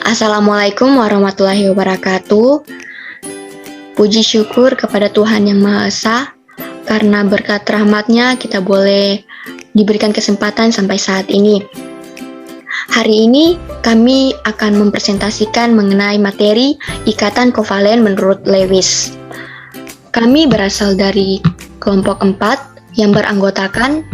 Assalamualaikum warahmatullahi wabarakatuh. Puji syukur kepada Tuhan Yang Maha Esa, karena berkat rahmat-Nya kita boleh diberikan kesempatan sampai saat ini. Hari ini kami akan mempresentasikan mengenai materi ikatan kovalen menurut Lewis. Kami berasal dari kelompok 4 yang beranggotakan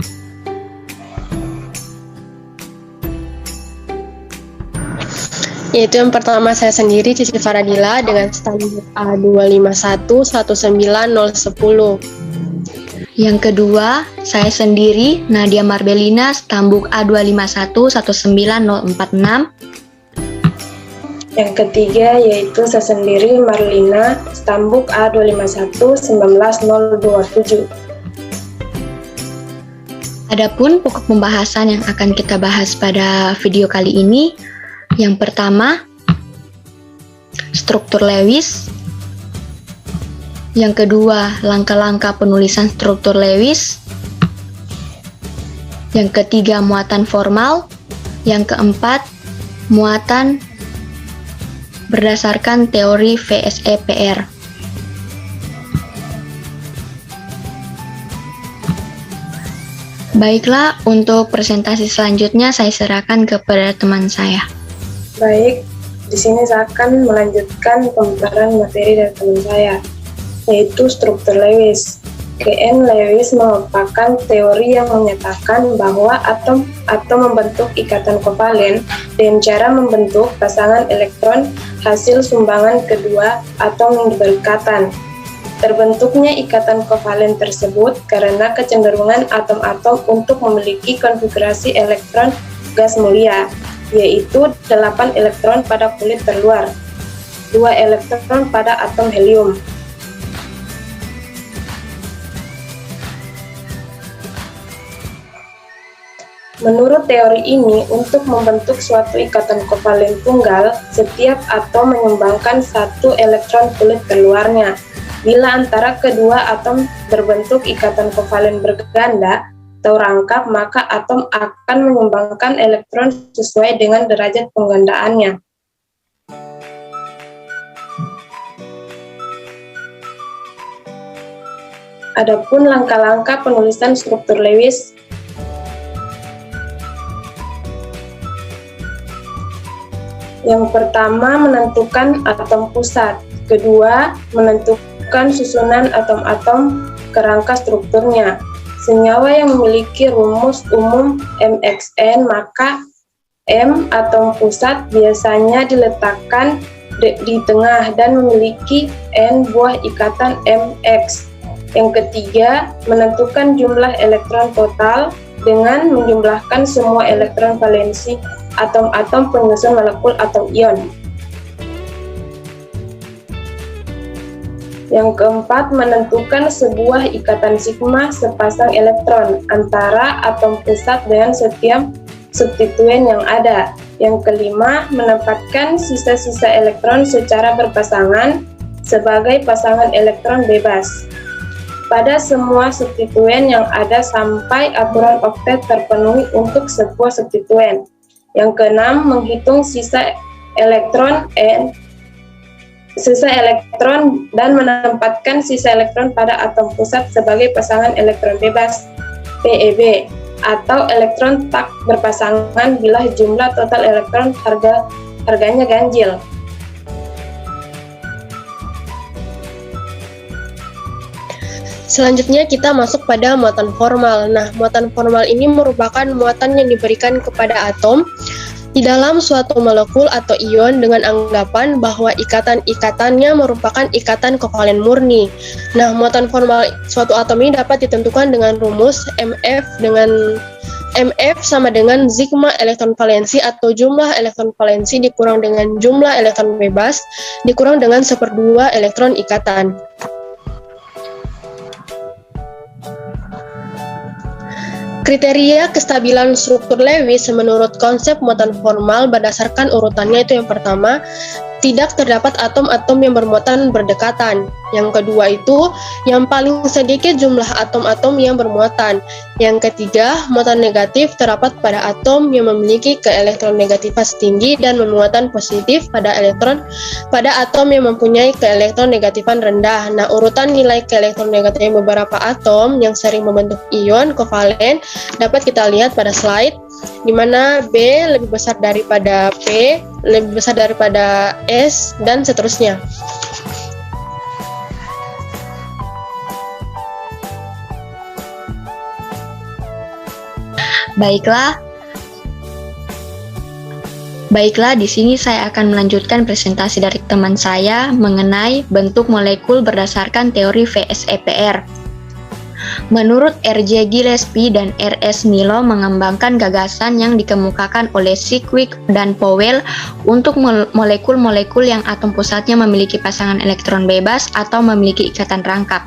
yaitu yang pertama saya sendiri, Cici Faradila, dengan stambuk A251-19010. Yang kedua, saya sendiri, Nadia Marbelina, stambuk A251-19046. Yang ketiga yaitu saya sendiri, Marlina, stambuk A251-19027. Adapun pokok pembahasan yang akan kita bahas pada video kali ini, yang pertama, struktur Lewis. Yang kedua, langkah-langkah penulisan struktur Lewis. Yang ketiga, muatan formal. Yang keempat, muatan berdasarkan teori VSEPR. Baiklah, untuk presentasi selanjutnya saya serahkan kepada teman saya. Baik, di sini saya akan melanjutkan pemaparan materi dari teman saya, yaitu struktur Lewis. GN Lewis merupakan teori yang menyatakan bahwa atom membentuk ikatan kovalen dengan cara membentuk pasangan elektron hasil sumbangan kedua atom yang berdekatan. Terbentuknya ikatan kovalen tersebut karena kecenderungan atom-atom untuk memiliki konfigurasi elektron gas mulia, yaitu 8 elektron pada kulit terluar, 2 elektron pada atom helium. Menurut teori ini, untuk membentuk suatu ikatan kovalen tunggal, setiap atom menyumbangkan 1 elektron kulit terluarnya. Bila antara kedua atom berbentuk ikatan kovalen berganda atau rangkap, maka atom akan menyumbangkan elektron sesuai dengan derajat penggandaannya. Adapun langkah-langkah penulisan struktur Lewis. Yang pertama, menentukan atom pusat. Kedua, menentukan susunan atom-atom kerangka strukturnya. Senyawa yang memiliki rumus umum MXN, maka M atom pusat biasanya diletakkan di tengah dan memiliki N buah ikatan MX. Yang ketiga, menentukan jumlah elektron total dengan menjumlahkan semua elektron valensi atom-atom penyusun molekul atau ion. Yang keempat, menentukan sebuah ikatan sigma sepasang elektron antara atom pusat dengan setiap substituen yang ada. Yang kelima, menempatkan sisa-sisa elektron secara berpasangan sebagai pasangan elektron bebas pada semua substituen yang ada sampai aturan oktet terpenuhi untuk sebuah substituen. Yang keenam, menghitung sisa elektron dan menempatkan sisa elektron pada atom pusat sebagai pasangan elektron bebas PEB atau elektron tak berpasangan bila jumlah total elektron harganya ganjil. Selanjutnya kita masuk pada muatan formal. Nah, muatan formal ini merupakan muatan yang diberikan kepada atom di dalam suatu molekul atau ion dengan anggapan bahwa ikatan-ikatannya merupakan ikatan kovalen murni. Nah, muatan formal suatu atom ini dapat ditentukan dengan rumus MF sama dengan sigma elektron valensi atau jumlah elektron valensi dikurang dengan jumlah elektron bebas dikurang dengan 1/2 elektron ikatan. Kriteria kestabilan struktur Lewis menurut konsep muatan formal berdasarkan urutannya itu yang pertama, tidak terdapat atom-atom yang bermuatan berdekatan. Yang kedua itu, yang paling sedikit jumlah atom-atom yang bermuatan. Yang ketiga, muatan negatif terdapat pada atom yang memiliki keelektronegatifan tinggi dan muatan positif pada atom yang mempunyai keelektronegatifan rendah. Nah, urutan nilai keelektronegatifan beberapa atom yang sering membentuk ion kovalen dapat kita lihat pada slide, di mana B lebih besar daripada P, lebih besar daripada S, dan seterusnya. Baiklah, di sini saya akan melanjutkan presentasi dari teman saya mengenai bentuk molekul berdasarkan teori VSEPR. Menurut R.J. Gillespie dan R.S. Milo mengembangkan gagasan yang dikemukakan oleh Sedgwick dan Powell untuk molekul-molekul yang atom pusatnya memiliki pasangan elektron bebas atau memiliki ikatan rangkap.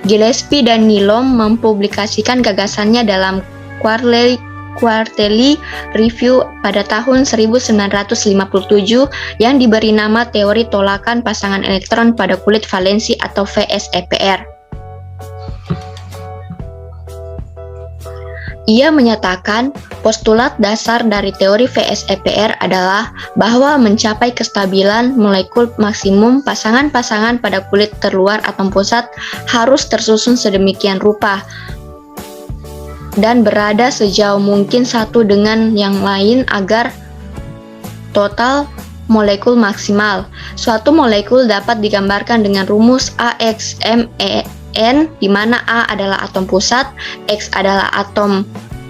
Gillespie dan Milo mempublikasikan gagasannya dalam Quarterly Review pada tahun 1957 yang diberi nama teori tolakan pasangan elektron pada kulit valensi atau VSEPR. Ia menyatakan postulat dasar dari teori VSEPR adalah bahwa mencapai kestabilan molekul maksimum pasangan-pasangan pada kulit terluar atom pusat harus tersusun sedemikian rupa dan berada sejauh mungkin satu dengan yang lain agar total molekul maksimal. Suatu molekul dapat digambarkan dengan rumus AXMEN, di mana A adalah atom pusat, X adalah atom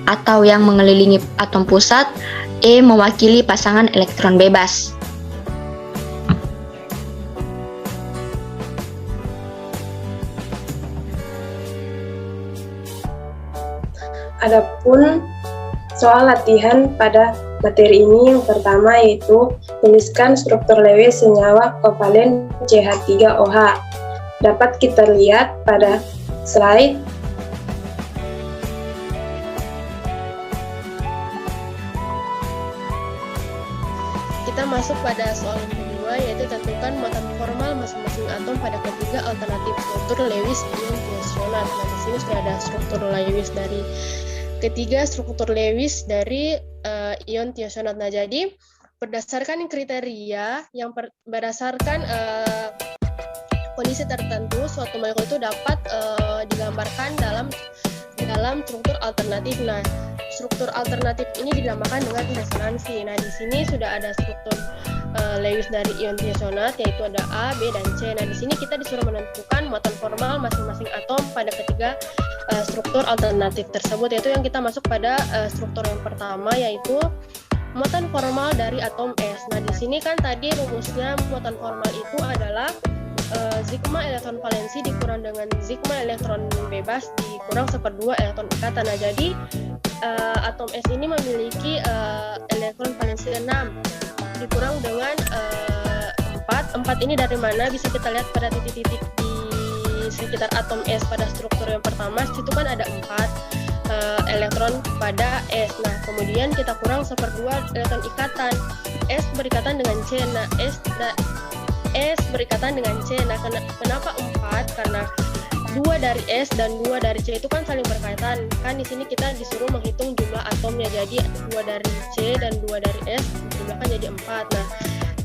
atau yang mengelilingi atom pusat, E mewakili pasangan elektron bebas. Adapun soal latihan pada materi ini yang pertama yaitu tuliskan struktur Lewis senyawa kovalen CH3OH. Dapat kita lihat pada slide. Kita masuk pada soal yang kedua, yaitu tentukan muatan formal masing-masing atom pada ketiga alternatif struktur Lewis ion tiosonat. Nah, di sini sudah ada struktur Lewis dari ketiga struktur Lewis dari ion tiosonat. Nah, jadi berdasarkan kriteria yang berdasarkan kondisi tertentu, suatu molekul itu dapat digambarkan dalam struktur alternatif. Nah, struktur alternatif ini dinamakan dengan resonansi. Nah, di sini sudah ada struktur Lewis dari ion tiosonat, yaitu ada A, B, dan C. Nah, di sini kita disuruh menentukan muatan formal masing-masing atom pada ketiga struktur alternatif tersebut, yaitu yang kita masuk pada struktur yang pertama, yaitu muatan formal dari atom S. Nah, di sini kan tadi rumusnya muatan formal itu adalah sigma elektron valensi dikurang dengan sigma elektron bebas dikurang 1/2 elektron ikatan. Nah, jadi atom S ini memiliki elektron valensi 6 dikurang dengan 4. 4 ini dari mana? Bisa kita lihat pada titik-titik di sekitar atom S pada struktur yang pertama, situ kan ada 4 elektron pada S. Nah, kemudian kita kurang 1/2 elektron ikatan. S berikatan dengan C. Nah, S berikatan dengan C. Nah, kenapa 4? Karena 2 dari S dan 2 dari C itu kan saling berkaitan. Kan di sini kita disuruh menghitung jumlah atomnya. Jadi 2 dari C dan 2 dari S dijumlahkan jadi 4. Nah,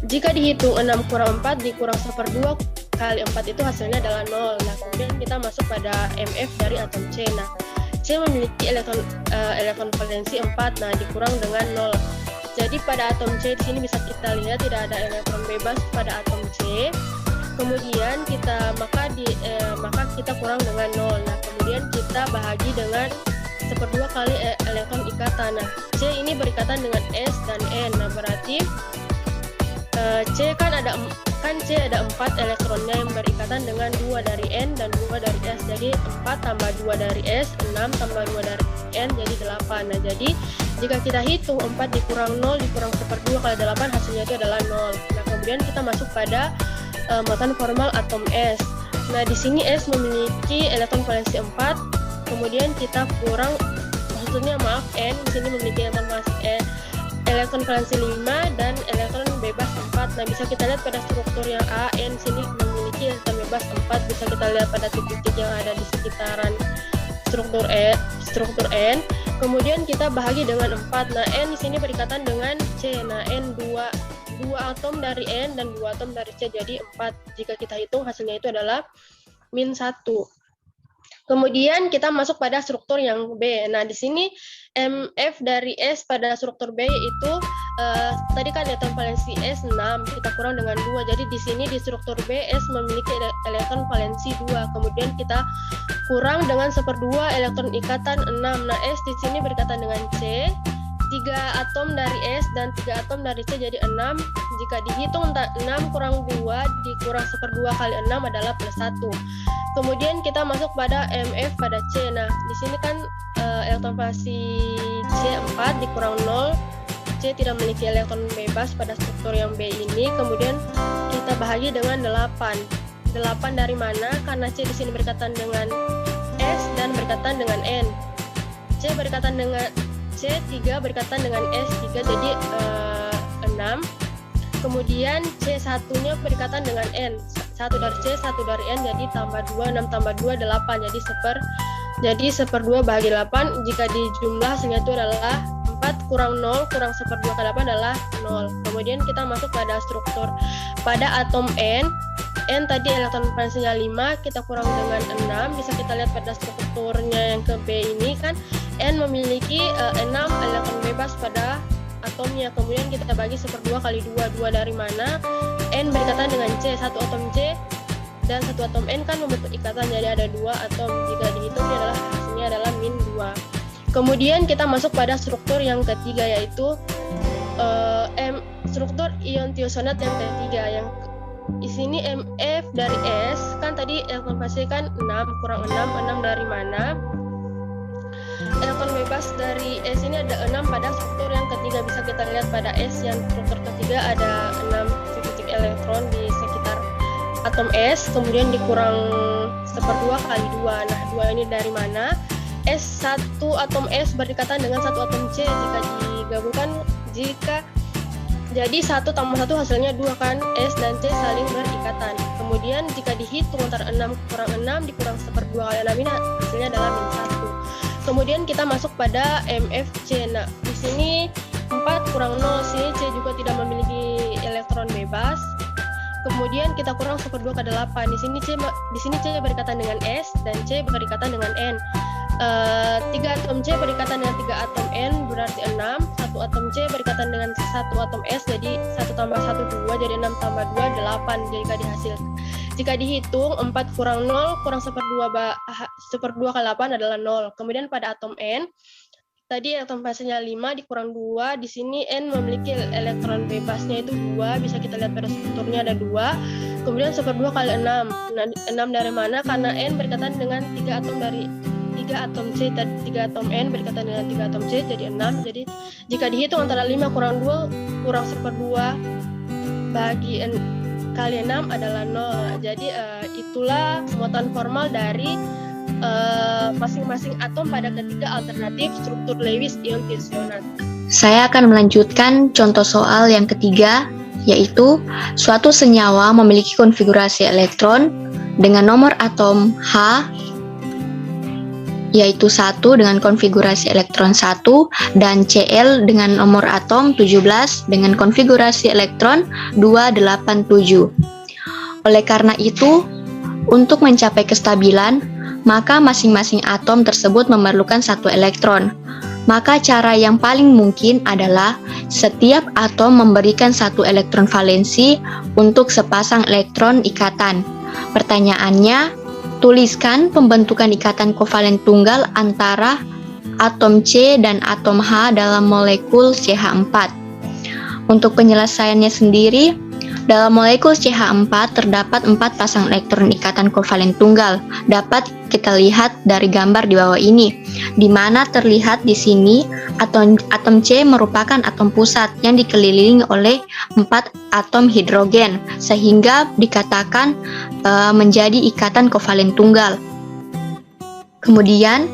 jika dihitung 6 kurang 4 dikurang 1/2 kali 4 itu hasilnya adalah 0. Nah, kemudian kita masuk pada MF dari atom C. Nah, C memiliki elektron valensi 4. Nah, dikurang dengan 0. Jadi pada atom C di sini bisa kita lihat tidak ada elektron bebas pada atom C. Kemudian maka kita kurang dengan 0. Nah, kemudian kita bahagi dengan 1/2 kali elektron ikatan. Nah, C ini berikatan dengan S dan N. Nah, berarti C C ada 4 elektronnya yang berikatan dengan 2 dari N dan 2 dari S. Jadi 4 tambah 2 dari S, 6 tambah 2 dari N jadi 8. Nah, jadi jika kita hitung 4 dikurang 0 dikurang 1/2 kali 8 hasilnya itu adalah 0. Nah, kemudian kita masuk pada muatan formal atom S. Nah, di sini S memiliki elektron valensi 4. Kemudian kita kurang, N di sini memiliki elektron valensi 5 dan elektron bebas 4. Nah, bisa kita lihat pada struktur yang A, N sini memiliki elektron bebas 4, bisa kita lihat pada titik-titik yang ada di sekitaran struktur N. Kemudian kita bahagi dengan 4. Nah, N di sini berikatan dengan C. Nah, N 2 atom dari N dan 2 atom dari C, jadi 4. Jika kita hitung hasilnya itu adalah -1. Kemudian kita masuk pada struktur yang B. Nah, di sini MF dari S pada struktur B itu tadi kan elektron valensi S 6, kita kurang dengan 2. Jadi di sini di struktur B S memiliki elektron valensi 2. Kemudian kita kurang dengan 1/2 elektron ikatan 6. Nah, S di sini berikatan dengan C. 3 atom dari S dan 3 atom dari C jadi 6. Jika dihitung 6 kurang 2 dikurang 1/2 kali 6 adalah +1. Kemudian kita masuk pada MF pada C. Nah, di sini kan elektron valensi C 4 dikurang 0. C tidak memiliki elektron bebas pada struktur yang B ini. Kemudian kita bahagi dengan 8. 8 dari mana? Karena C di sini berkaitan dengan S dan berkaitan dengan N. C berkaitan dengan C3 berkaitan dengan S3 jadi 6. Kemudian C1-nya berkaitan dengan N. 1 dari C, 1 dari N, jadi tambah 2, 6 tambah 2, 8. Jadi 1/2 bahagi 8, jika dijumlah hasilnya itu adalah 4 kurang 0, kurang 1/2 kali 8 adalah 0. Kemudian kita masuk pada struktur. Pada atom N tadi elektron valensinya 5, kita kurang dengan 6, bisa kita lihat pada strukturnya yang ke B ini kan, N memiliki 6 elektron bebas pada atomnya. Kemudian kita bagi 1/2 kali 2. 2 dari mana? N berikatan dengan C. 1 atom C dan 1 atom N kan membentuk ikatan, jadi ada 2 atom. Jika dihitung hasilnya adalah -2. Kemudian kita masuk pada struktur yang ketiga, yaitu struktur ion tiosonat yang ketiga. Yang di sini MF dari S kan tadi elektron valensi kan 6 kurang 6. 6 dari mana? Elektron bebas dari S ini ada 6 pada struktur yang ketiga. Bisa kita lihat pada S yang struktur ketiga ada 6 titik elektron di sekitar atom S, kemudian dikurang 1/2 kali 2. Nah, 2 ini dari mana? S1 atom S berdekatan dengan 1 atom C. Jika digabungkan, jadi 1 tambah 1 hasilnya 2 kan, S dan C saling berikatan. Kemudian jika dihitung antara 6 kurang 6 dikurang 1/2 kali 6 ini hasilnya adalah -1. Kemudian kita masuk pada MFC. Nah, di sini 4 kurang 0, sini C juga tidak memiliki elektron bebas. Kemudian kita kurang 1/2 ke 8. Di sini C berikatan dengan S dan C berikatan dengan N. 3 atom C berikatan dengan 3 atom N berarti 6. 1 atom C berikatan dengan 1 atom S, jadi 1 tambah 1 2, jadi 6 tambah 2 8. Jika dihitung 4 kurang 0 kurang 1/2 kali 8 adalah 0. Kemudian pada atom N tadi elektron valensinya 5 dikurang 2. Di sini N memiliki elektron bebasnya itu 2. Bisa kita lihat pada strukturnya ada 2. Kemudian 1/2 kali 6. Nah, 6 dari mana? Karena N berkaitan dengan 3 atom C dan 3 atom N berkaitan dengan 3 atom C jadi 6. Jadi jika dihitung antara 5 kurang 2 kurang 1/2 bagi kali 6 adalah 0. Jadi itulah muatan formal dari masing-masing atom pada ketiga alternatif struktur Lewis ion tiosonat. Saya akan melanjutkan contoh soal yang ketiga, yaitu suatu senyawa memiliki konfigurasi elektron dengan nomor atom H yaitu 1 dengan konfigurasi elektron 1 dan Cl dengan nomor atom 17 dengan konfigurasi elektron 287. Oleh karena itu, untuk mencapai kestabilan, maka masing-masing atom tersebut memerlukan 1 elektron. Maka cara yang paling mungkin adalah setiap atom memberikan 1 elektron valensi untuk sepasang elektron ikatan. Pertanyaannya, tuliskan pembentukan ikatan kovalen tunggal antara atom C dan atom H dalam molekul CH4. Untuk penyelesaiannya sendiri, dalam molekul CH4 terdapat 4 pasang elektron ikatan kovalen tunggal. Dapat kita lihat dari gambar di bawah ini, di mana terlihat di sini atom C merupakan atom pusat yang dikelilingi oleh 4 atom hidrogen, sehingga dikatakan menjadi ikatan kovalen tunggal. Kemudian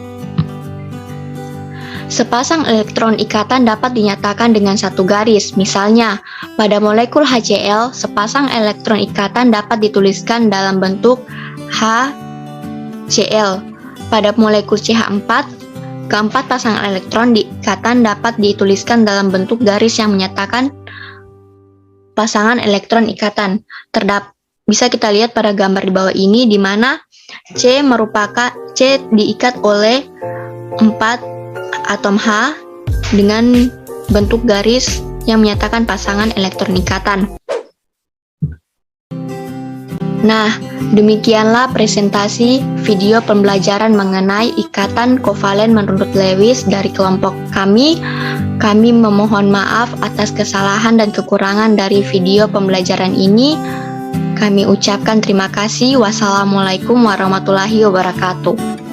Sepasang elektron ikatan dapat dinyatakan dengan satu garis. Misalnya, pada molekul HCl, sepasang elektron ikatan dapat dituliskan dalam bentuk HCl. Pada molekul CH4, keempat pasang elektron ikatan dapat dituliskan dalam bentuk garis yang menyatakan pasangan elektron ikatan. Bisa kita lihat pada gambar di bawah ini, di mana C diikat oleh 4 atom H dengan bentuk garis yang menyatakan pasangan elektron ikatan. Nah, demikianlah presentasi video pembelajaran mengenai ikatan kovalen menurut Lewis dari kelompok kami. Kami memohon maaf atas kesalahan dan kekurangan dari video pembelajaran ini. Kami ucapkan terima kasih. Wassalamualaikum warahmatullahi wabarakatuh.